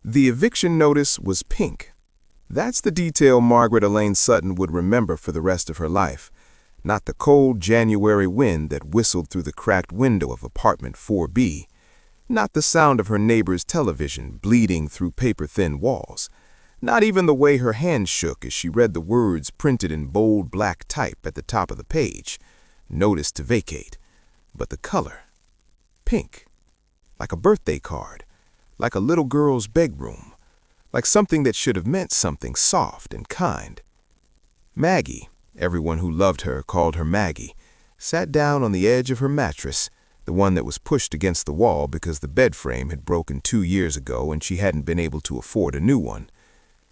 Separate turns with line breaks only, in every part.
The eviction notice was pink. That's the detail Margaret Elaine Sutton would remember for the rest of her life. Not the cold January wind that whistled through the cracked window of apartment 4B. Not the sound of her neighbor's television bleeding through paper-thin walls. Not even the way her hand shook as she read the words printed in bold black type at the top of the page. Notice to vacate. But the color. Pink. Like a birthday card. Like a little girl's bedroom. Like something that should have meant something soft and kind. Maggie, everyone who loved her called her Maggie, sat down on the edge of her mattress, the one that was pushed against the wall because the bed frame had broken 2 years ago and she hadn't been able to afford a new one.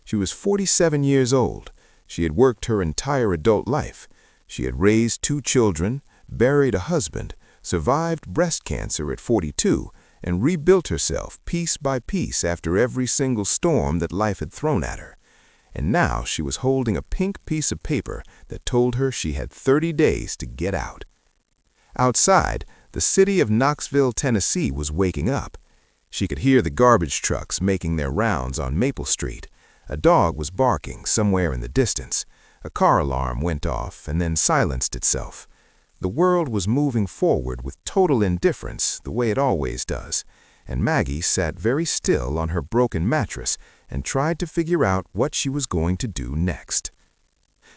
She was 47 years old. She had worked her entire adult life. She had raised 2 children, buried a husband, survived breast cancer at 42, and rebuilt herself piece by piece after every single storm that life had thrown at her. And now she was holding a pink piece of paper that told her she had 30 days to get out. Outside, the city of Knoxville, Tennessee was waking up. She could hear the garbage trucks making their rounds on Maple Street. A dog was barking somewhere in the distance. A car alarm went off and then silenced itself. The world was moving forward with total indifference, the way it always does, and Maggie sat very still on her broken mattress and tried to figure out what she was going to do next.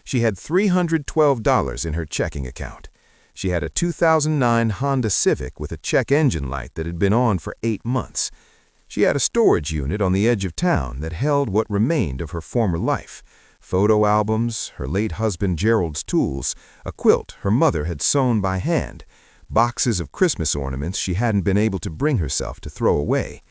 She had $312 in her checking account. She had a 2009 Honda Civic with a check engine light that had been on for 8 months. She had a storage unit on the edge of town that held what remained of her former life. Photo albums, her late husband Gerald's tools, a quilt her mother had sewn by hand, boxes of Christmas ornaments she hadn't been able to bring herself to throw away.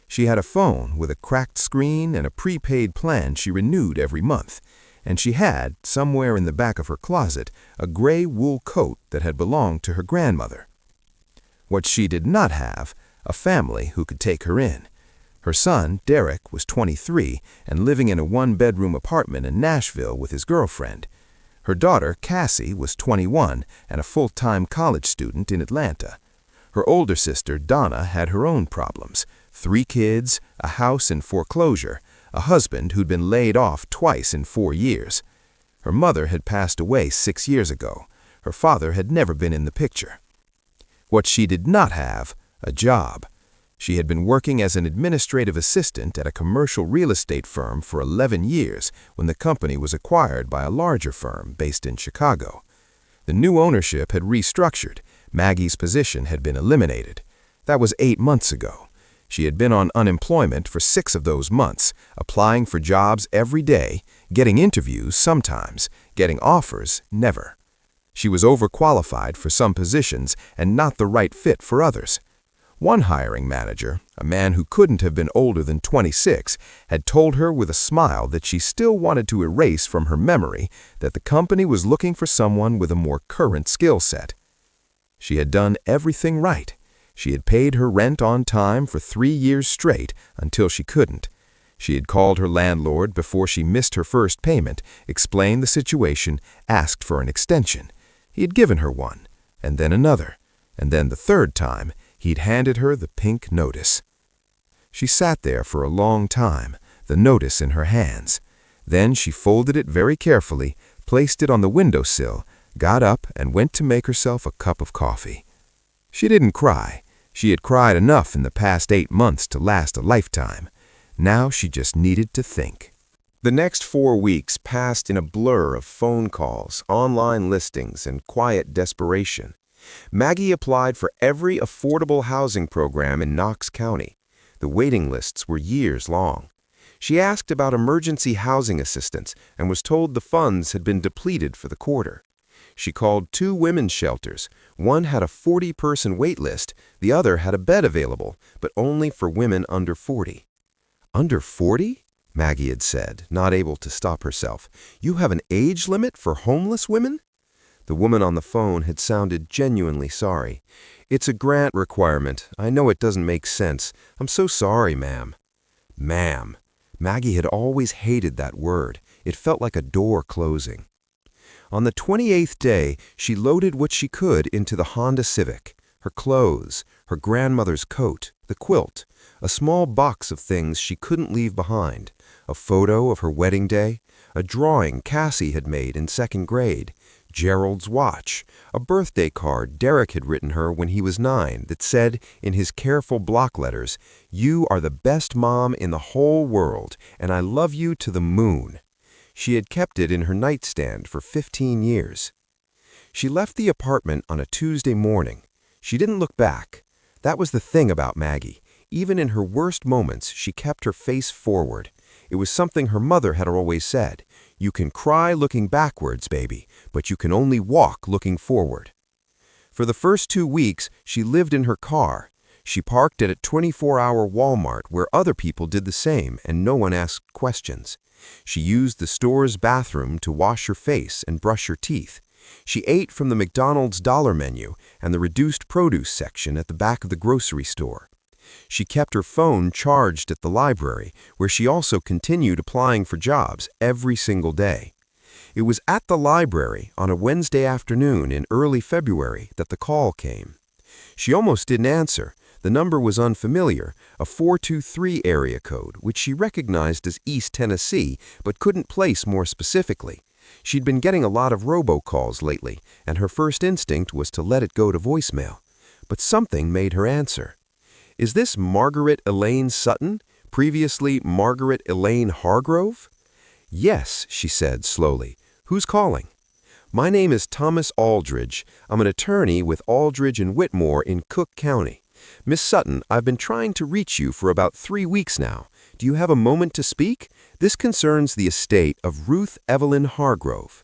She had a phone with a cracked screen and a prepaid plan she renewed every month. And she had, somewhere in the back of her closet, a gray wool coat that had belonged to her grandmother. What she did not have, a family who could take her in. Her son, Derek, was 23 and living in a 1-bedroom apartment in Nashville with his girlfriend. Her daughter, Cassie, was 21 and a full-time college student in Atlanta. Her older sister, Donna, had her own problems. 3 kids, a house in foreclosure, a husband who'd been laid off twice in 4 years. Her mother had passed away 6 years ago. Her father had never been in the picture. What she did not have, a job. She had been working as an administrative assistant at a commercial real estate firm for 11 years when the company was acquired by a larger firm based in Chicago. The new ownership had restructured. Maggie's position had been eliminated. That was 8 months ago. She had been on unemployment for 6 of those months, applying for jobs every day, getting interviews sometimes, getting offers never. She was overqualified for some positions and not the right fit for others. One hiring manager, a man who couldn't have been older than 26, had told her with a smile that she still wanted to erase from her memory that the company was looking for someone with a more current skill set. She had done everything right. She had paid her rent on time for 3 years straight until she couldn't. She had called her landlord before she missed her first payment, explained the situation, asked for an extension. He had given her one, and then another, and then the 3rd time, he'd handed her the pink notice. She sat there for a long time, the notice in her hands. Then she folded it very carefully, placed it on the windowsill, got up and went to make herself a cup of coffee. She didn't cry. She had cried enough in the past 8 months to last a lifetime. Now she just needed to think. The next 4 weeks passed in a blur of phone calls, online listings, and quiet desperation. Maggie applied for every affordable housing program in Knox County. The waiting lists were years long. She asked about emergency housing assistance and was told the funds had been depleted for the quarter. She called 2 women's shelters. One had a 40-person wait list, the other had a bed available, but only for women under 40. Under 40? Maggie had said, not able to stop herself. You have an age limit for homeless women? The woman on the phone had sounded genuinely sorry. It's a grant requirement. I know it doesn't make sense. I'm so sorry, ma'am. Ma'am. Maggie had always hated that word. It felt like a door closing. On the 28th day, she loaded what she could into the Honda Civic.
her clothes, her grandmother's coat, the quilt, a small box of things she couldn't leave behind, a photo of her wedding day, a drawing Cassie had made in second grade, Gerald's watch, a birthday card Derek had written her when he was 9 that said, in his careful block letters, "You are the best mom in the whole world, and I love you to the moon." She had kept it in her nightstand for 15 years. She left the apartment on a Tuesday morning. She didn't look back. That was the thing about Maggie. Even in her worst moments, she kept her face forward. It was something her mother had always said. You can cry looking backwards, baby, but you can only walk looking forward. For the first 2 weeks, she lived in her car. She parked at a 24-hour Walmart where other people did the same and no one asked questions. She used the store's bathroom to wash her face and brush her teeth. She ate from the McDonald's dollar menu and the reduced produce section at the back of the grocery store. She kept her phone charged at the library, where she also continued applying for jobs every single day. It was at the library on a Wednesday afternoon in early February that the call came. She almost didn't answer. The number was unfamiliar, a 423 area code, which she recognized as East Tennessee, but couldn't place more specifically. She'd been getting a lot of robocalls lately, and her first instinct was to let it go to voicemail. But something made her answer. Is this Margaret Elaine Sutton, previously Margaret Elaine Hargrove? Yes, she said slowly. Who's calling? My name is Thomas Aldridge. I'm an attorney with Aldridge and Whitmore in Cooke County. Miss Sutton, I've been trying to reach you for about 3 weeks now. Do you have a moment to speak? This concerns the estate of Ruth Evelyn Hargrove.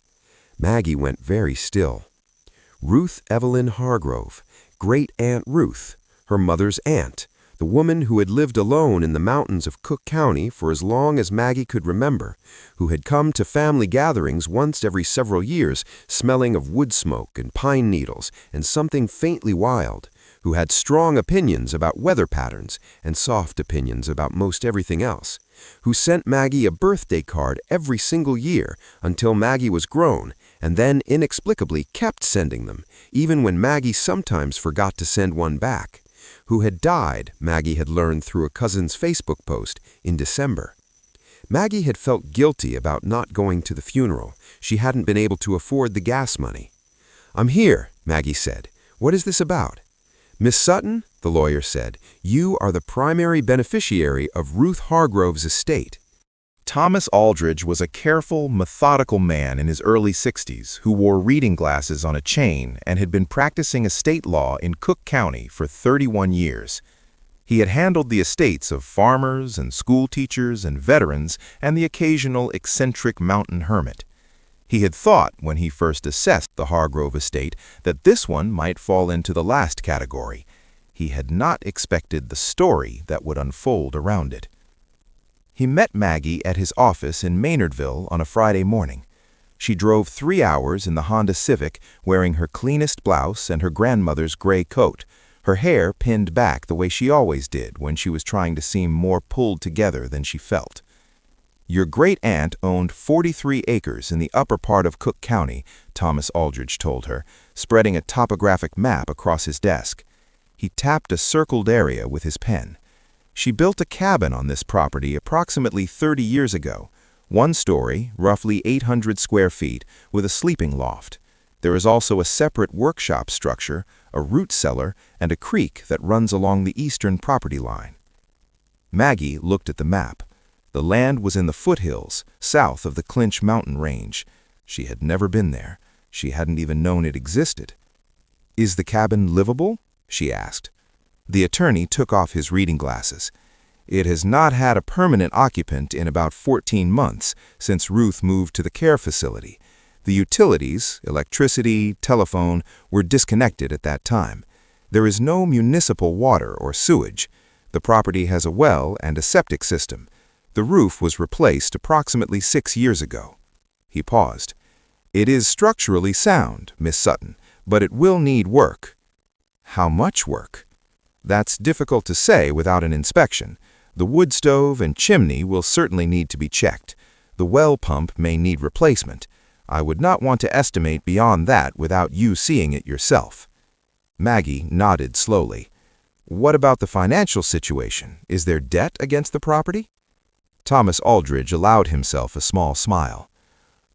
Maggie went very still. Ruth Evelyn Hargrove, Great Aunt Ruth, her mother's aunt, the woman who had lived alone in the mountains of Cooke County for as long as Maggie could remember, who had come to family gatherings once every several years, smelling of wood smoke and pine needles and something faintly wild, who had strong opinions about weather patterns and soft opinions about most everything else, who sent Maggie a birthday card every single year until Maggie was grown, and then inexplicably kept sending them, even when Maggie sometimes forgot to send one back, who had died, Maggie had learned through a cousin's Facebook post, in December. Maggie had felt guilty about not going to the funeral. She hadn't been able to afford the gas money. I'm here, Maggie said. What is this about? Miss Sutton, the lawyer said, you are the primary beneficiary of Ruth Hargrove's estate.
Thomas Aldridge was a careful, methodical man in his early 60s who wore reading glasses on a chain and had been practicing estate law in Cooke County for 31 years. He had handled the estates of farmers and school teachers and veterans and the occasional eccentric mountain hermit. He had thought, when he first assessed the Hargrove estate, that this one might fall into the last category. He had not expected the story that would unfold around it. He met Maggie at his office in Maynardville on a Friday morning. She drove 3 hours in the Honda Civic, wearing her cleanest blouse and her grandmother's gray coat, her hair pinned back the way she always did when she was trying to seem more pulled together than she felt. Your great-aunt owned 43 acres in the upper part of Cooke County, Thomas Aldridge told her, spreading a topographic map across his desk. He tapped a circled area with his pen. She built a cabin on this property approximately 30 years ago, 1 story, roughly 800 square feet, with a sleeping loft. There is also a separate workshop structure, a root cellar, and a creek that runs along the eastern property line. Maggie looked at the map. The land was in the foothills, south of the Clinch mountain range. She had never been there. She hadn't even known it existed. Is the cabin livable? She asked. The attorney took off his reading glasses. It has not had a permanent occupant in about 14 months since Ruth moved to the care facility. The utilities, electricity, telephone, were disconnected at that time. There is no municipal water or sewage. The property has a well and a septic system. The roof was replaced approximately 6 years ago. He paused. It is structurally sound, Miss Sutton, but it will need work. How much work? That's difficult to say without an inspection. The wood stove and chimney will certainly need to be checked. The well pump may need replacement. I would not want to estimate beyond that without you seeing it yourself.
Maggie nodded slowly. "What about the financial situation? Is there debt against the property?" Thomas Aldridge allowed himself a small smile.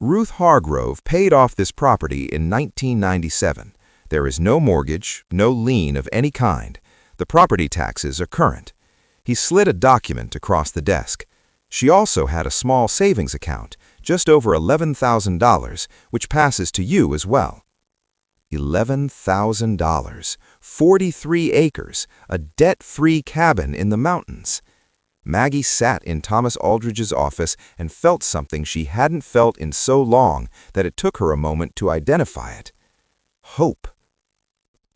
"Ruth Hargrove paid off this property in 1997. There is no mortgage, no lien of any kind. The property taxes are current." He slid a document across the desk. "She also had a small savings account, just over $11,000, which passes to you as well." $11,000, 43 acres, a debt-free cabin in the mountains. Maggie sat in Thomas Aldridge's office and felt something she hadn't felt in so long that it took her a moment to identify it. Hope.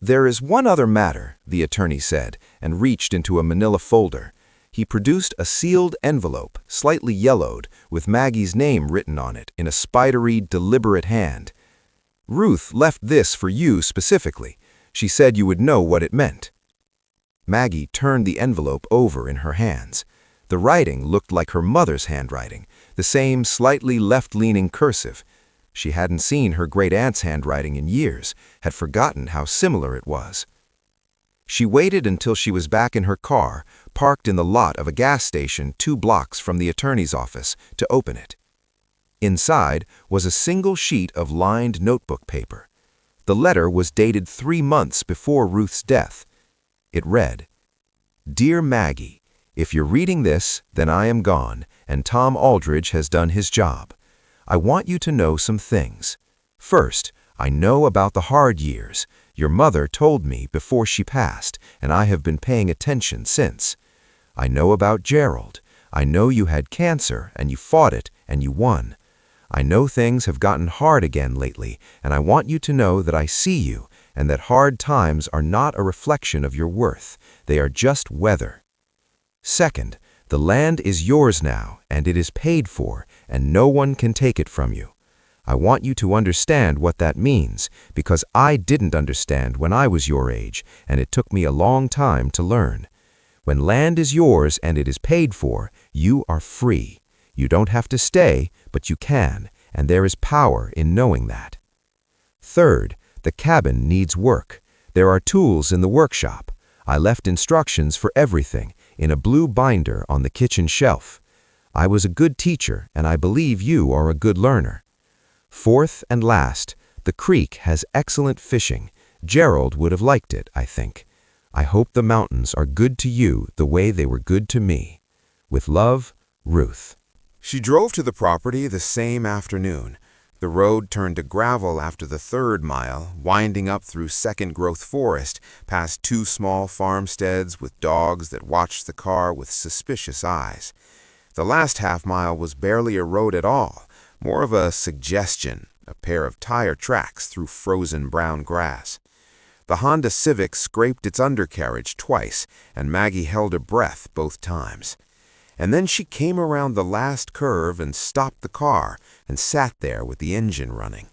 "There is one other matter," the attorney said, and reached into a manila folder. He produced a sealed envelope, slightly yellowed, with Maggie's name written on it in a spidery, deliberate hand. "Ruth left this for you specifically. She said you would know what it meant." Maggie turned the envelope over in her hands. The writing looked like her mother's handwriting, the same slightly left-leaning cursive. She hadn't seen her great-aunt's handwriting in years, had forgotten how similar it was. She waited until she was back in her car, parked in the lot of a gas station 2 blocks from the attorney's office, to open it. Inside was a single sheet of lined notebook paper. The letter was dated 3 months before Ruth's death. It read, "Dear Maggie, if you're reading this, then I am gone, and Tom Aldridge has done his job. I want you to know some things. First, I know about the hard years. Your mother told me before she passed, and I have been paying attention since. I know about Gerald. I know you had cancer, and you fought it, and you won. I know things have gotten hard again lately, and I want you to know that I see you, and that hard times are not a reflection of your worth. They are just weather. Second, the land is yours now, and it is paid for, and no one can take it from you. I want you to understand what that means, because I didn't understand when I was your age, and it took me a long time to learn. When land is yours and it is paid for, you are free. You don't have to stay, but you can, and there is power in knowing that. Third, the cabin needs work. There are tools in the workshop. I left instructions for everything in a blue binder on the kitchen shelf. I was a good teacher, and I believe you are a good learner. Fourth and last, the creek has excellent fishing. Gerald would have liked it, I think. I hope the mountains are good to you the way they were good to me. With love, Ruth." She drove to the property the same afternoon. The road turned to gravel after the 3rd mile, winding up through second-growth forest, past 2 small farmsteads with dogs that watched the car with suspicious eyes. The last half-mile was barely a road at all, more of a suggestion, a pair of tire tracks through frozen brown grass. The Honda Civic scraped its undercarriage twice, and Maggie held her breath both times. And then she came around the last curve and stopped the car and sat there with the engine running.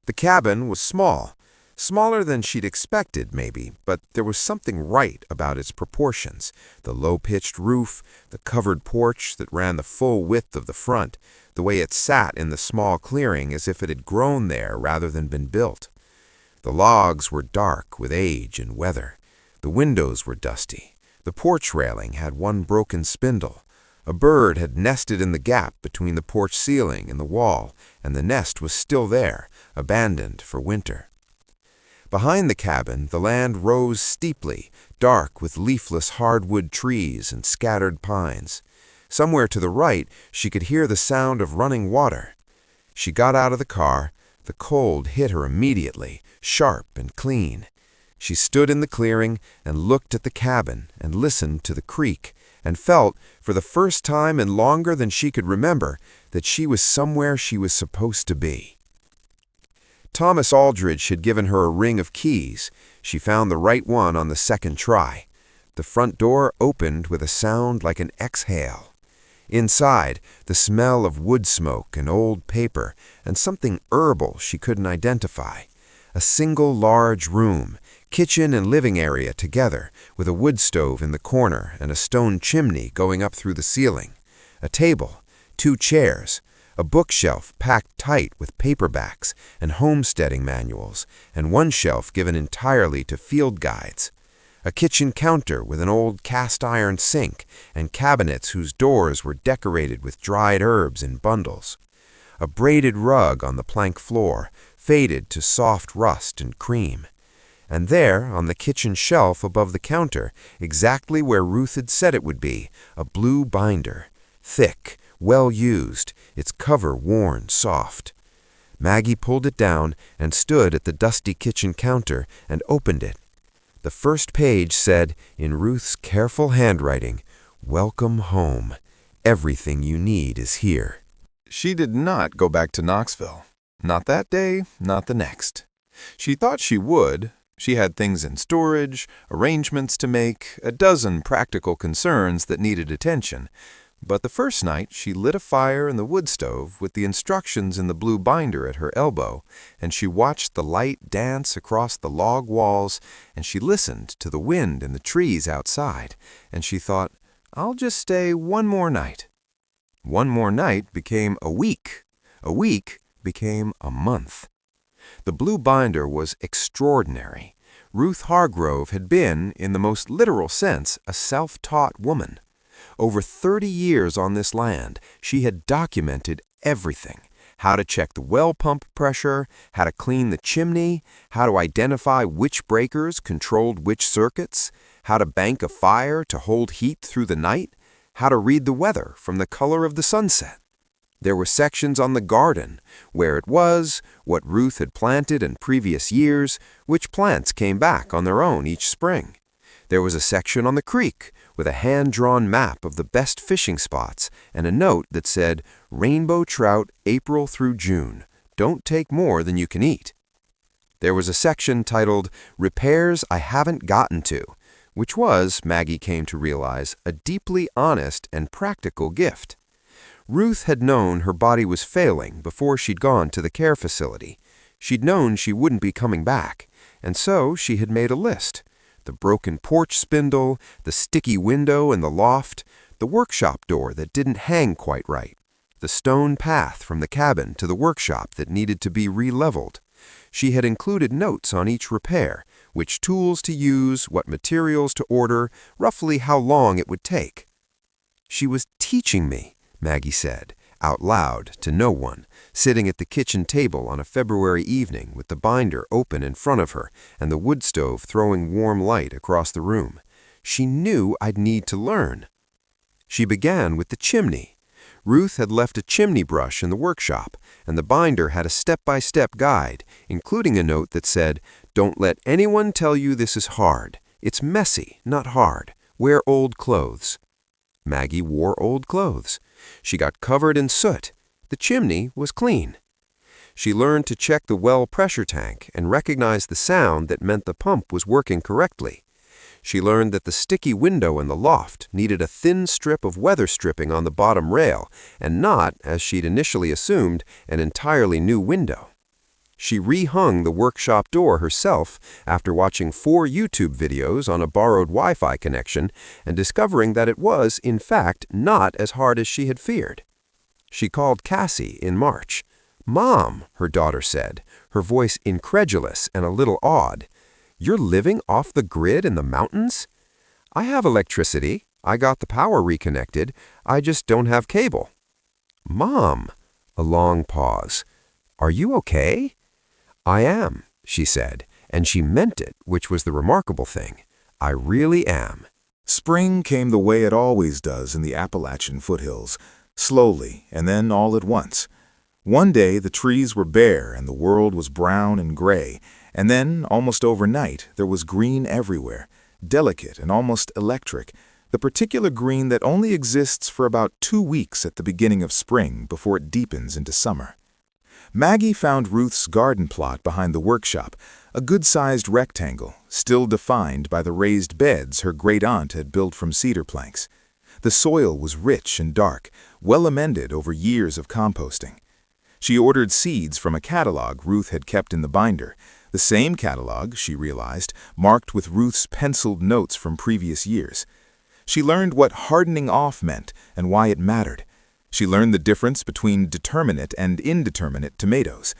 The cabin was small, smaller than she'd expected maybe, but there was something right about its proportions. The low-pitched roof, the covered porch that ran the full width of the front, the way it sat in the small clearing as if it had grown there rather than been built. The logs were dark with age and weather. The windows were dusty. The porch railing had one broken spindle. A bird had nested in the gap between the porch ceiling and the wall, and the nest was still there, abandoned for winter. Behind the cabin, the land rose steeply, dark with leafless hardwood trees and scattered pines. Somewhere to the right, she could hear the sound of running water. She got out of the car. The cold hit her immediately, sharp and clean. She stood in the clearing and looked at the cabin and listened to the creek and felt, for the first time in longer than she could remember, that she was somewhere she was supposed to be. Thomas Aldridge had given her a ring of keys. She found the right one on the 2nd try. The front door opened with a sound like an exhale. Inside, the smell of wood smoke and old paper and something herbal she couldn't identify. A single large room, kitchen and living area together, with a wood stove in the corner and a stone chimney going up through the ceiling. A table, 2 chairs, a bookshelf packed tight with paperbacks and homesteading manuals, and one shelf given entirely to field guides. A kitchen counter with an old cast-iron sink and cabinets whose doors were decorated with dried herbs in bundles. A braided rug on the plank floor, faded to soft rust and cream. And there, on the kitchen shelf above the counter, exactly where Ruth had said it would be, a blue binder, thick, well-used, its cover worn soft. Maggie pulled it down and stood at the dusty kitchen counter and opened it. The first page said, in Ruth's careful handwriting, "Welcome home. Everything you need is here."
She did not go back to Knoxville. Not that day, not the next. She thought she would. She had things in storage, arrangements to make, a dozen practical concerns that needed attention. But the first night, she lit a fire in the wood stove with the instructions in the blue binder at her elbow, and she watched the light dance across the log walls, and she listened to the wind in the trees outside, and she thought, I'll just stay one more night. One more night became a week. A week became a month. The blue binder was extraordinary. Ruth Hargrove had been, in the most literal sense, a self-taught woman. Over 30 years on this land, she had documented everything. How to check the well pump pressure, how to clean the chimney, how to identify which breakers controlled which circuits, how to bank a fire to hold heat through the night, how to read the weather from the color of the sunset. There were sections on the garden, where it was, what Ruth had planted in previous years, which plants came back on their own each spring. There was a section on the creek, with a hand-drawn map of the best fishing spots and a note that said, "Rainbow trout April through June. Don't take more than you can eat." There was a section titled, "Repairs I Haven't Gotten to," which was, Maggie came to realize, a deeply honest and practical gift. Ruth had known her body was failing before she'd gone to the care facility. She'd known she wouldn't be coming back, and so she had made a list. The broken porch spindle, the sticky window in the loft, the workshop door that didn't hang quite right, the stone path from the cabin to the workshop that needed to be re-leveled. She had included notes on each repair, which tools to use, what materials to order, roughly how long it would take. She was teaching me, Maggie said, out loud to no one, sitting at the kitchen table on a February evening with the binder open in front of her and the wood stove throwing warm light across the room. She knew I'd need to learn. She began with the chimney. Ruth had left a chimney brush in the workshop, and the binder had a step-by-step guide, including a note that said, "Don't let anyone tell you this is hard. It's messy, not hard. Wear old clothes." Maggie wore old clothes. She got covered in soot. The chimney was clean. She learned to check the well pressure tank and recognize the sound that meant the pump was working correctly. She learned that the sticky window in the loft needed a thin strip of weather stripping on the bottom rail and not, as she'd initially assumed, an entirely new window. She rehung the workshop door herself after watching 4 YouTube videos on a borrowed Wi-Fi connection and discovering that it was, in fact, not as hard as she had feared. She called Cassie in March. "Mom," her daughter said, her voice incredulous and a little awed, "you're living off the grid in the mountains?" "I have electricity. I got the power reconnected. I just don't have cable." "Mom," a long pause, "are you okay?" "I am," she said, and she meant it, which was the remarkable thing. "I really am."
Spring came the way it always does in the Appalachian foothills, slowly and then all at once. One day the trees were bare and the world was brown and gray, and then, almost overnight, there was green everywhere, delicate and almost electric, the particular green that only exists for about 2 weeks at the beginning of spring before it deepens into summer. Maggie found Ruth's garden plot behind the workshop, a good-sized rectangle, still defined by the raised beds her great-aunt had built from cedar planks. The soil was rich and dark, well amended over years of composting. She ordered seeds from a catalog Ruth had kept in the binder, the same catalog, she realized, marked with Ruth's penciled notes from previous years. She learned what hardening off meant and why it mattered. She learned the difference between determinate and indeterminate tomatoes.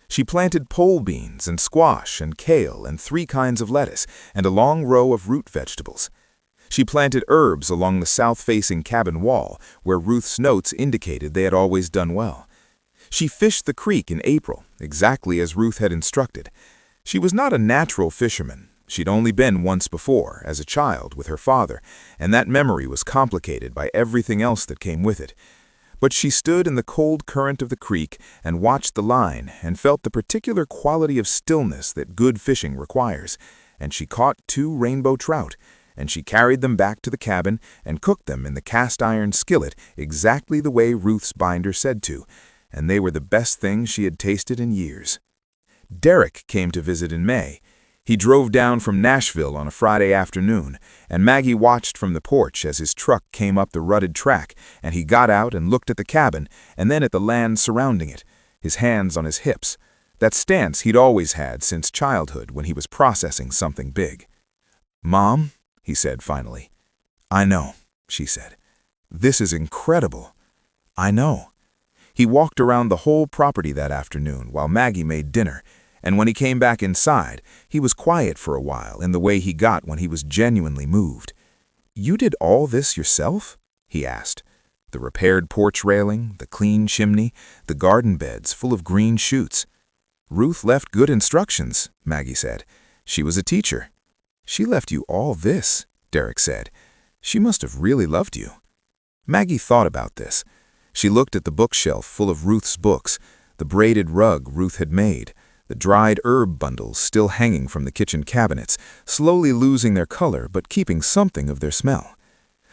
She planted pole beans and squash and kale and 3 kinds of lettuce and a long row of root vegetables. She planted herbs along the south-facing cabin wall, where Ruth's notes indicated they had always done well. She fished the creek in April, exactly as Ruth had instructed. She was not a natural fisherman. She'd only been once before, as a child, with her father, and that memory was complicated by everything else that came with it. But she stood in the cold current of the creek and watched the line and felt the particular quality of stillness that good fishing requires, and she caught 2 rainbow trout, and she carried them back to the cabin and cooked them in the cast-iron skillet exactly the way Ruth's binder said to, and they were the best things she had tasted in years. Derek came to visit in May. He drove down from Nashville on a Friday afternoon, and Maggie watched from the porch as his truck came up the rutted track, and he got out and looked at the cabin and then at the land surrounding it, his hands on his hips, that stance he'd always had since childhood when he was processing something big. "Mom," he said finally. "I know," she said. "This is incredible. I know." He walked around the whole property that afternoon while Maggie made dinner, and when he came back inside, he was quiet for a while in the way he got when he was genuinely moved. "You did all this yourself?" he asked. The repaired porch railing, the clean chimney, the garden beds full of green shoots. "Ruth left good instructions," Maggie said. "She was a teacher." "She left you all this," Derek said. "She must have really loved you." Maggie thought about this. She looked at the bookshelf full of Ruth's books, the braided rug Ruth had made, the dried herb bundles still hanging from the kitchen cabinets, slowly losing their color but keeping something of their smell.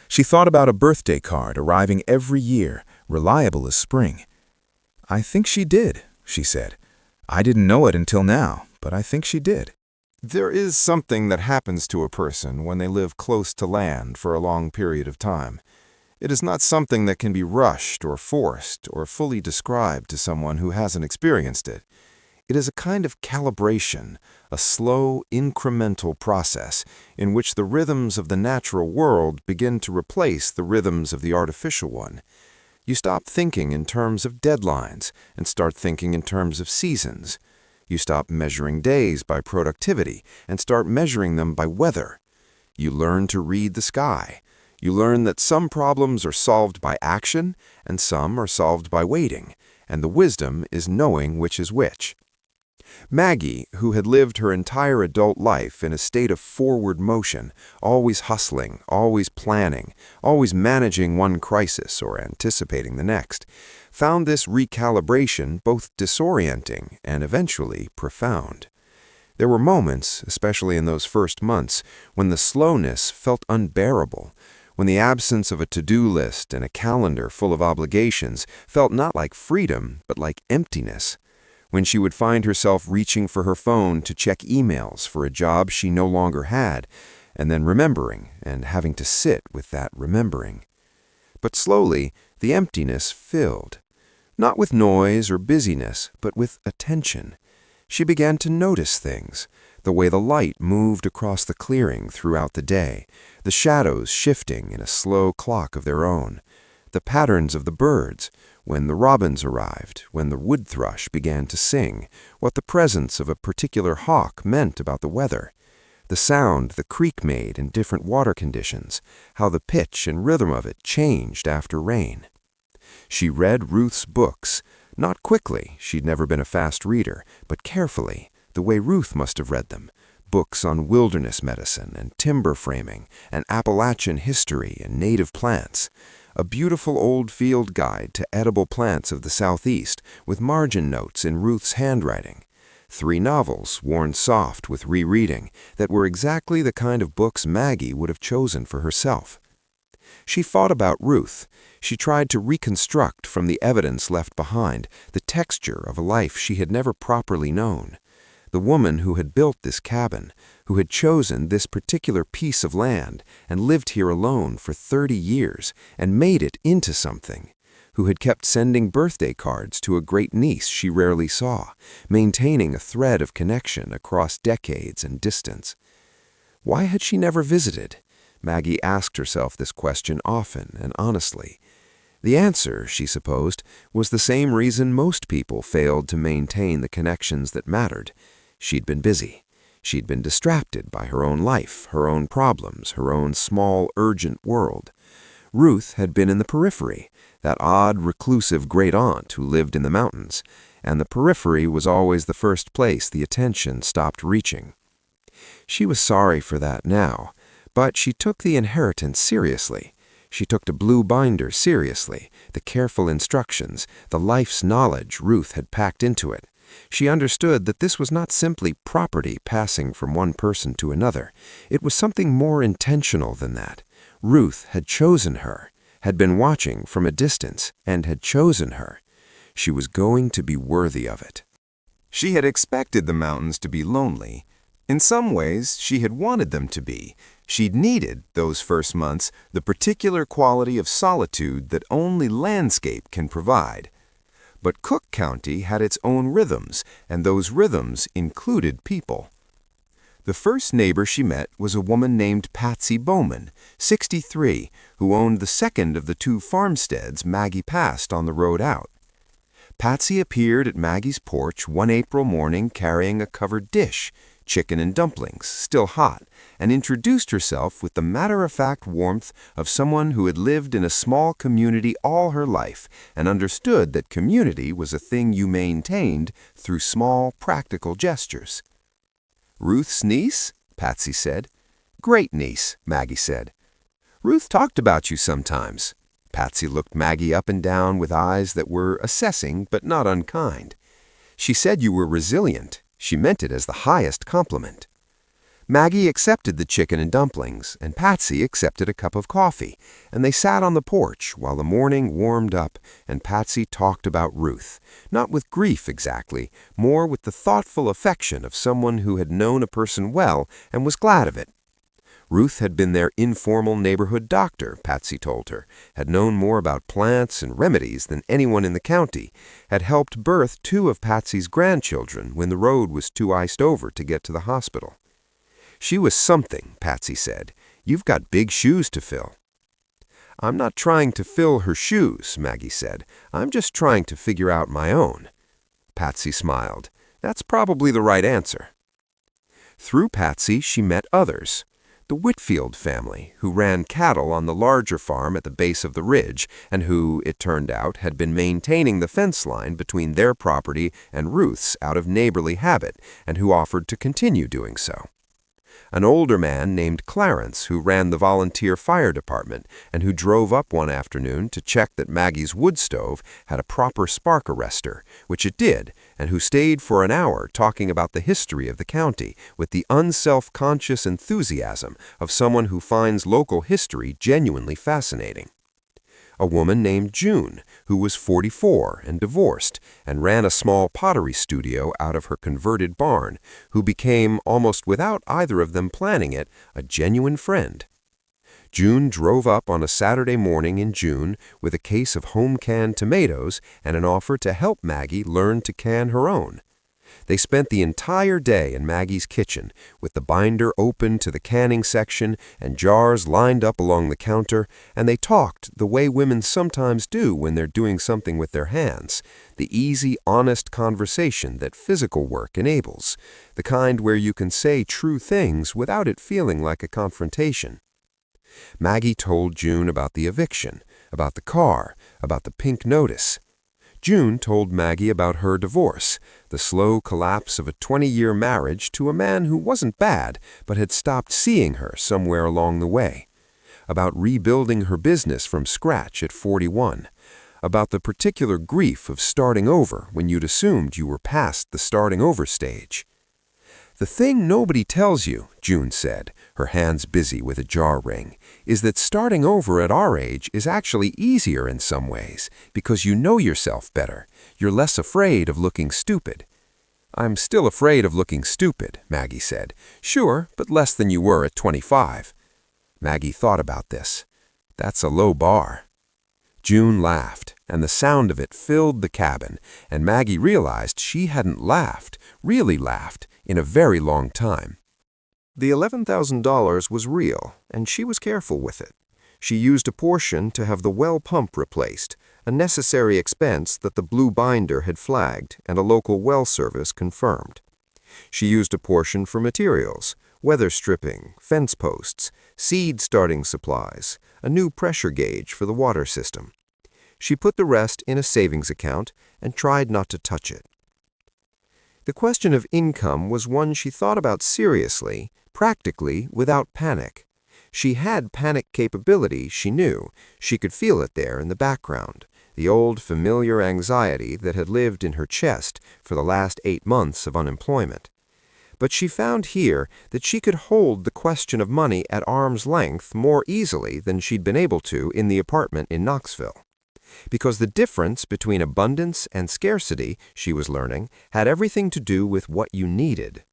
She thought about a birthday card arriving every year, reliable as spring. "I think she did," she said. "I didn't know it until now, but I think she did."
There is something that happens to a person when they live close to land for a long period of time. It is not something that can be rushed or forced or fully described to someone who hasn't experienced it. It is a kind of calibration, a slow, incremental process in which the rhythms of the natural world begin to replace the rhythms of the artificial one. You stop thinking in terms of deadlines and start thinking in terms of seasons. You stop measuring days by productivity and start measuring them by weather. You learn to read the sky. You learn that some problems are solved by action and some are solved by waiting, and the wisdom is knowing which is which. Maggie, who had lived her entire adult life in a state of forward motion, always hustling, always planning, always managing one crisis or anticipating the next, found this recalibration both disorienting and eventually profound. There were moments, especially in those first months, when the slowness felt unbearable, when the absence of a to-do list and a calendar full of obligations felt not like freedom, but like emptiness, when she would find herself reaching for her phone to check emails for a job she no longer had, and then remembering and having to sit with that remembering. But slowly, the emptiness filled, not with noise or busyness, but with attention. She began to notice things, the way the light moved across the clearing throughout the day, the shadows shifting in a slow clock of their own, the patterns of the birds, when the robins arrived, when the wood thrush began to sing, what the presence of a particular hawk meant about the weather, the sound the creek made in different water conditions, how the pitch and rhythm of it changed after rain. She read Ruth's books, not quickly, she'd never been a fast reader, but carefully, the way Ruth must have read them, books on wilderness medicine and timber framing and Appalachian history and native plants, a beautiful old field guide to edible plants of the Southeast with margin notes in Ruth's handwriting, 3 novels worn soft with rereading that were exactly the kind of books Maggie would have chosen for herself. She thought about Ruth. She tried to reconstruct from the evidence left behind the texture of a life she had never properly known. The woman who had built this cabin, who had chosen this particular piece of land and lived here alone for 30 years and made it into something, who had kept sending birthday cards to a great niece she rarely saw, maintaining a thread of connection across decades and distance. Why had she never visited? Maggie asked herself this question often and honestly. The answer, she supposed, was the same reason most people failed to maintain the connections that mattered. She'd been busy. She'd been distracted by her own life, her own problems, her own small, urgent world. Ruth had been in the periphery, that odd, reclusive great-aunt who lived in the mountains, and the periphery was always the first place the attention stopped reaching. She was sorry for that now, but she took the inheritance seriously. She took the blue binder seriously, the careful instructions, the life's knowledge Ruth had packed into it. She understood that this was not simply property passing from one person to another. It was something more intentional than that. Ruth had chosen her, had been watching from a distance, and had chosen her. She was going to be worthy of it.
She had expected the mountains to be lonely. In some ways, she had wanted them to be. She'd needed, those first months, the particular quality of solitude that only landscape can provide. But Cooke County had its own rhythms, and those rhythms included people. The first neighbor she met was a woman named Patsy Bowman, 63, who owned the second of the two farmsteads Maggie passed on the road out. Patsy appeared at Maggie's porch one April morning carrying a covered dish, chicken and dumplings, still hot, and introduced herself with the matter-of-fact warmth of someone who had lived in a small community all her life and understood that community was a thing you maintained through small, practical gestures. "Ruth's niece?" Patsy said. "Great niece," Maggie said. "Ruth talked about you sometimes." Patsy looked Maggie up and down with eyes that were assessing but not unkind. "She said you were resilient. She meant it as the highest compliment." Maggie accepted the chicken and dumplings, and Patsy accepted a cup of coffee, and they sat on the porch while the morning warmed up and Patsy talked about Ruth, not with grief exactly, more with the thoughtful affection of someone who had known a person well and was glad of it. Ruth had been their informal neighborhood doctor, Patsy told her, had known more about plants and remedies than anyone in the county, had helped birth two of Patsy's grandchildren when the road was too iced over to get to the hospital. "She was something," Patsy said. "You've got big shoes to fill." "I'm not trying to fill her shoes," Maggie said. "I'm just trying to figure out my own." Patsy smiled. "That's probably the right answer." Through Patsy, she met others. The Whitfield family, who ran cattle on the larger farm at the base of the ridge, and who, it turned out, had been maintaining the fence line between their property and Ruth's out of neighborly habit, and who offered to continue doing so. An older man named Clarence who ran the volunteer fire department and who drove up one afternoon to check that Maggie's wood stove had a proper spark arrestor, which it did, and who stayed for an hour talking about the history of the county with the unself-conscious enthusiasm of someone who finds local history genuinely fascinating. A woman named June, who was 44 and divorced and ran a small pottery studio out of her converted barn, who became, almost without either of them planning it, a genuine friend. June drove up on a Saturday morning in June with a case of home-canned tomatoes and an offer to help Maggie learn to can her own. They spent the entire day in Maggie's kitchen, with the binder open to the canning section and jars lined up along the counter, and they talked the way women sometimes do when they're doing something with their hands, the easy, honest conversation that physical work enables, the kind where you can say true things without it feeling like a confrontation. Maggie told June about the eviction, about the car, about the pink notice. June told Maggie about her divorce, the slow collapse of a 20-year marriage to a man who wasn't bad but had stopped seeing her somewhere along the way, about rebuilding her business from scratch at 41, about the particular grief of starting over when you'd assumed you were past the starting over stage. "The thing nobody tells you," June said, her hands busy with a jar ring, "is that starting over at our age is actually easier in some ways, because you know yourself better. You're less afraid of looking stupid." "I'm still afraid of looking stupid," Maggie said. "Sure, but less than you were at 25. Maggie thought about this. "That's a low bar." June laughed, and the sound of it filled the cabin, and Maggie realized she hadn't laughed, really laughed, in a very long time. The $11,000 was real, and she was careful with it.
She used a portion to have the well pump replaced, a necessary expense that the blue binder had flagged and a local well service confirmed. She used a portion for materials, weather stripping, fence posts, seed starting supplies, a new pressure gauge for the water system. She put the rest in a savings account and tried not to touch it. The question of income was one she thought about seriously, practically, without panic. She had panic capability, she knew. She could feel it there in the background, the old familiar anxiety that had lived in her chest for the last 8 months of unemployment. But she found here that she could hold the question of money at arm's length more easily than she'd been able to in the apartment in Knoxville. Because the difference between abundance and scarcity, she was learning, had everything to do with what you needed.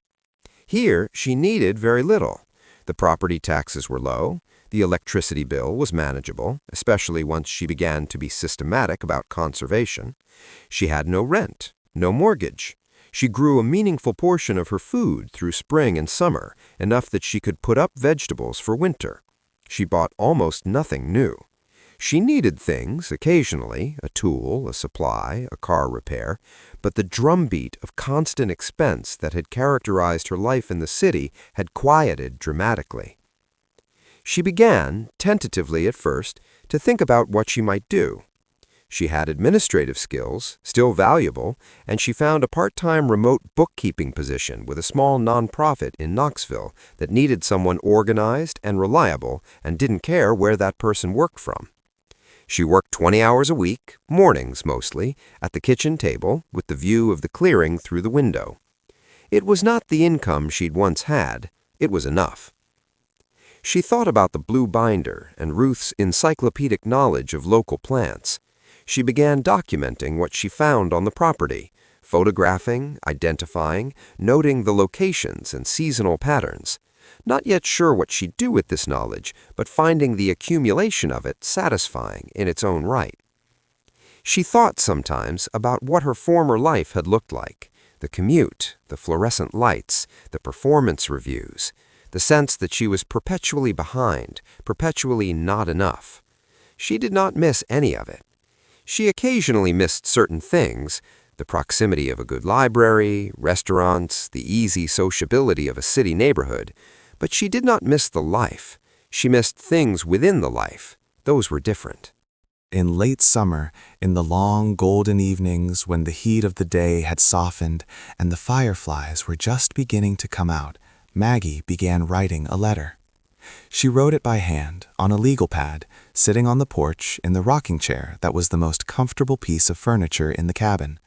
Here, she needed very little. The property taxes were low, the electricity bill was manageable, especially once she began to be systematic about conservation. She had no rent, no mortgage. She grew a meaningful portion of her food through spring and summer, enough that she could put up vegetables for winter. She bought almost nothing new. She needed things, occasionally, a tool, a supply, a car repair, but the drumbeat of constant expense that had characterized her life in the city had quieted dramatically. She began, tentatively at first, to think about what she might do. She had administrative skills, still valuable, and she found a part-time remote bookkeeping position with a small nonprofit in Knoxville that needed someone organized and reliable and didn't care where that person worked from. She worked 20 hours a week, mornings mostly, at the kitchen table with the view of the clearing through the window. It was not the income she'd once had. It was enough. She thought about the blue binder and Ruth's encyclopedic knowledge of local plants. She began documenting what she found on the property, photographing, identifying, noting the locations and seasonal patterns. Not yet sure what she'd do with this knowledge, but finding the accumulation of it satisfying in its own right. She thought sometimes about what her former life had looked like, the commute, the fluorescent lights, the performance reviews, the sense that she was perpetually behind, perpetually not enough. She did not miss any of it. She occasionally missed certain things, the proximity of a good library, restaurants, the easy sociability of a city neighborhood, but she did not miss the life. She missed things within the life. Those were different.
In late summer, in the long golden evenings when the heat of the day had softened and the fireflies were just beginning to come out, Maggie began writing a letter. She wrote it by hand, on a legal pad, sitting on the porch in the rocking chair that was the most comfortable piece of furniture in the cabin.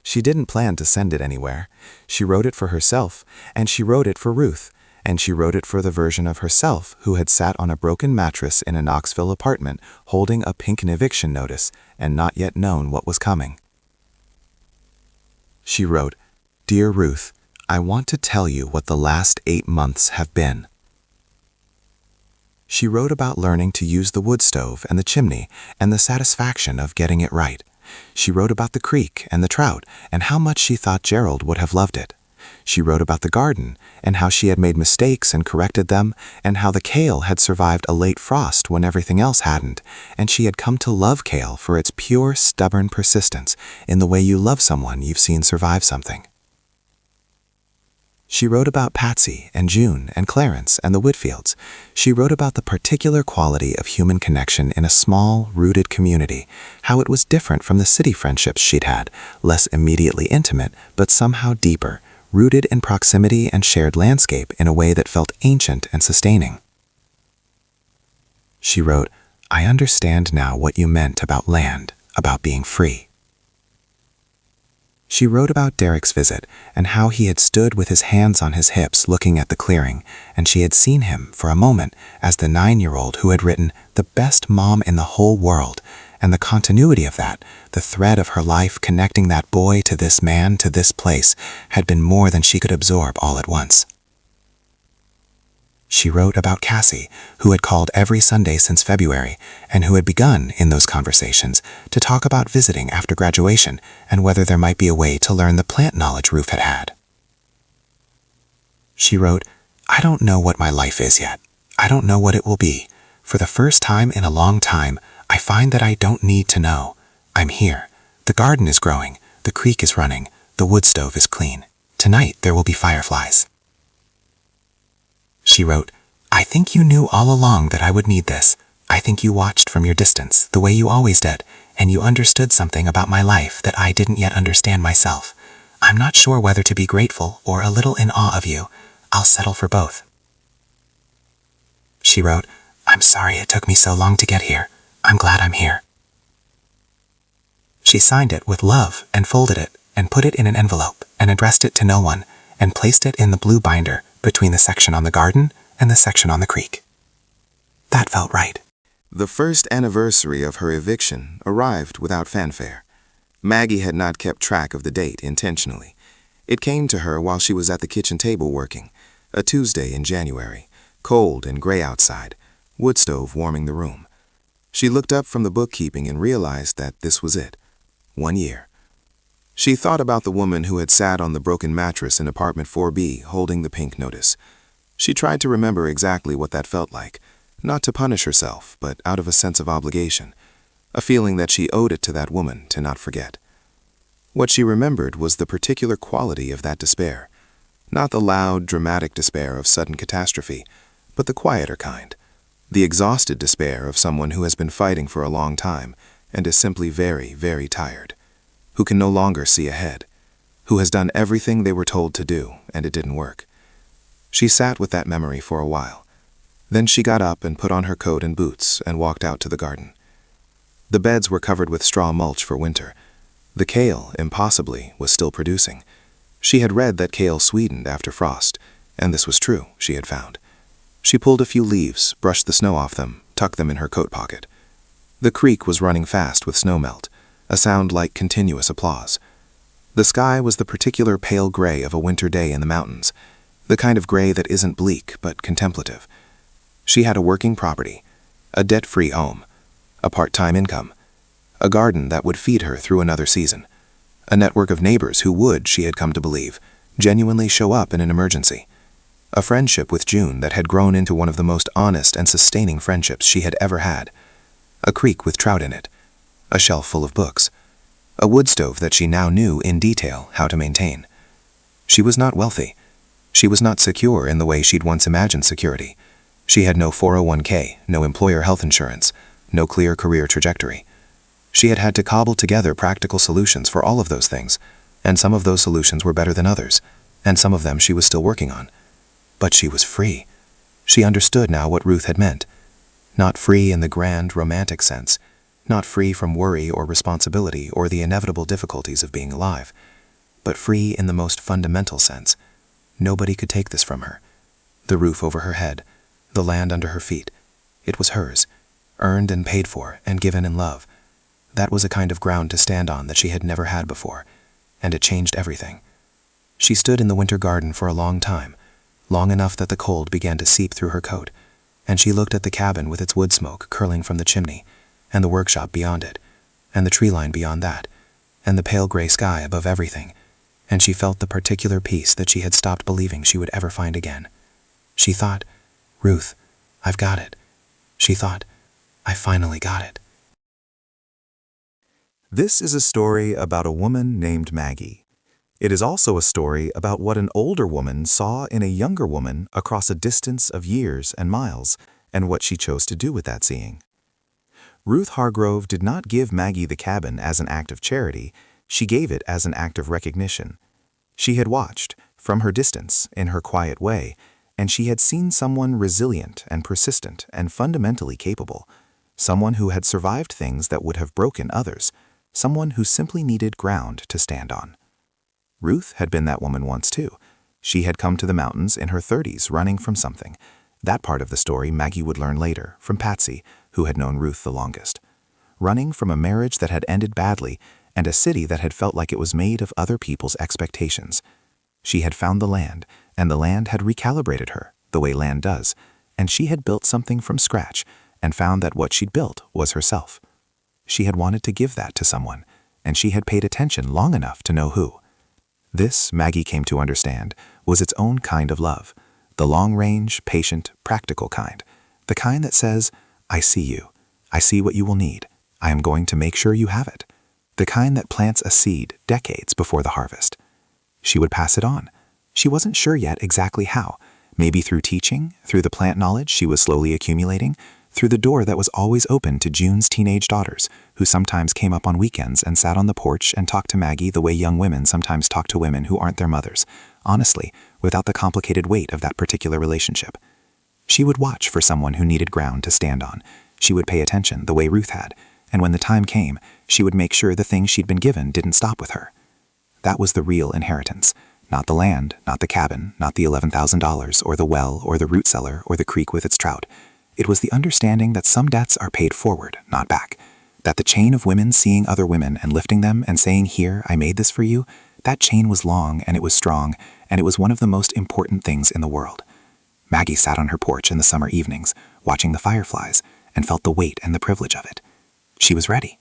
She didn't plan to send it anywhere. She wrote it for herself, and she wrote it for Ruth, and she wrote it for the version of herself who had sat on a broken mattress in a Knoxville apartment holding a pink eviction notice and not yet known what was coming. She wrote, "Dear Ruth, I want to tell you what the last 8 months have been." She wrote about learning to use the wood stove and the chimney and the satisfaction of getting it right. She wrote about the creek and the trout and how much she thought Gerald would have loved it. She wrote about the garden and how she had made mistakes and corrected them, and how the kale had survived a late frost when everything else hadn't, and she had come to love kale for its pure, stubborn persistence in the way you love someone you've seen survive something. She wrote about Patsy and June and Clarence and the Whitfields. She wrote about the particular quality of human connection in a small, rooted community, how it was different from the city friendships she'd had, less immediately intimate, but somehow deeper, rooted in proximity and shared landscape in a way that felt ancient and sustaining. She wrote, "I understand now what you meant about land, about being free." She wrote about Derek's visit and how he had stood with his hands on his hips looking at the clearing, and she had seen him for a moment as the 9-year-old who had written "the best mom in the whole world," and the continuity of that, the thread of her life connecting that boy to this man, to this place, had been more than she could absorb all at once. She wrote about Cassie, who had called every Sunday since February, and who had begun, in those conversations, to talk about visiting after graduation and whether there might be a way to learn the plant knowledge Ruth had had. She wrote, "I don't know what my life is yet. I don't know what it will be, For the first time in a long time, I find that I don't need to know. I'm here. The garden is growing. The creek is running. The wood stove is clean. Tonight there will be fireflies." She wrote, "I think you knew all along that I would need this. I think you watched from your distance, the way you always did, and you understood something about my life that I didn't yet understand myself. I'm not sure whether to be grateful or a little in awe of you. I'll settle for both." She wrote, "I'm sorry it took me so long to get here. I'm glad I'm here." She signed it with love and folded it and put it in an envelope and addressed it to no one and placed it in the blue binder between the section on the garden and the section on the creek. That felt right.
The first anniversary of her eviction arrived without fanfare. Maggie had not kept track of the date intentionally. It came to her while she was at the kitchen table working, a Tuesday in January, cold and gray outside, wood stove warming the room. She looked up from the bookkeeping and realized that this was it. 1 year. She thought about the woman who had sat on the broken mattress in apartment 4B holding the pink notice. She tried to remember exactly what that felt like, not to punish herself, but out of a sense of obligation, a feeling that she owed it to that woman to not forget. What she remembered was the particular quality of that despair, not the loud, dramatic despair of sudden catastrophe, but the quieter kind, the exhausted despair of someone who has been fighting for a long time and is simply very, very tired, who can no longer see ahead, who has done everything they were told to do and it didn't work. She sat with that memory for a while. Then she got up and put on her coat and boots and walked out to the garden. The beds were covered with straw mulch for winter. The kale, impossibly, was still producing. She had read that kale sweetened after frost, and this was true, she had found. She pulled a few leaves, brushed the snow off them, tucked them in her coat pocket. The creek was running fast with snowmelt, a sound like continuous applause. The sky was the particular pale gray of a winter day in the mountains, the kind of gray that isn't bleak but contemplative. She had a working property, a debt-free home, a part-time income, a garden that would feed her through another season, a network of neighbors who would, she had come to believe, genuinely show up in an emergency, a friendship with June that had grown into one of the most honest and sustaining friendships she had ever had, a creek with trout in it, a shelf full of books, a wood stove that she now knew in detail how to maintain. She was not wealthy. She was not secure in the way she'd once imagined security. She had no 401k, no employer health insurance, no clear career trajectory. She had had to cobble together practical solutions for all of those things, and some of those solutions were better than others, and some of them she was still working on. But she was free. She understood now what Ruth had meant. Not free in the grand, romantic sense, not free from worry or responsibility or the inevitable difficulties of being alive, but free in the most fundamental sense. Nobody could take this from her. The roof over her head, the land under her feet. It was hers, earned and paid for and given in love. That was a kind of ground to stand on that she had never had before, and it changed everything. She stood in the winter garden for a long time, long enough that the cold began to seep through her coat, and she looked at the cabin with its wood smoke curling from the chimney, and the workshop beyond it, and the tree line beyond that, and the pale gray sky above everything, and she felt the particular peace that she had stopped believing she would ever find again. She thought, "Ruth, I've got it." She thought, "I finally got it."
This is a story about a woman named Maggie. It is also a story about what an older woman saw in a younger woman across a distance of years and miles, and what she chose to do with that seeing. Ruth Hargrove did not give Maggie the cabin as an act of charity, she gave it as an act of recognition. She had watched, from her distance, in her quiet way, and she had seen someone resilient and persistent and fundamentally capable, someone who had survived things that would have broken others, someone who simply needed ground to stand on. Ruth had been that woman once too. She had come to the mountains in her 30s running from something. That part of the story Maggie would learn later from Patsy, who had known Ruth the longest. Running from a marriage that had ended badly and a city that had felt like it was made of other people's expectations. She had found the land, and the land had recalibrated her, the way land does, and she had built something from scratch and found that what she'd built was herself. She had wanted to give that to someone, and she had paid attention long enough to know who. This, Maggie came to understand, was its own kind of love, the long-range, patient, practical kind, the kind that says,
I see you. I see what you will need. I am going to make sure you have it. The kind that plants a seed decades before the harvest. She would pass it on. She wasn't sure yet exactly how. Maybe through teaching, through the plant knowledge she was slowly accumulating, through the door that was always open to June's teenage daughters, who sometimes came up on weekends and sat on the porch and talked to Maggie the way young women sometimes talk to women who aren't their mothers, honestly, without the complicated weight of that particular relationship. She would watch for someone who needed ground to stand on. She would pay attention the way Ruth had, and when the time came, she would make sure the things she'd been given didn't stop with her. That was the real inheritance. Not the land, not the cabin, not the $11,000 or the well or the root cellar or the creek with its trout. It was the understanding that some debts are paid forward, not back. That the chain of women seeing other women and lifting them and saying, "Here, I made this for you," that chain was long and it was strong, and it was one of the most important things in the world. Maggie sat on her porch in the summer evenings, watching the fireflies, and felt the weight and the privilege of it. She was ready.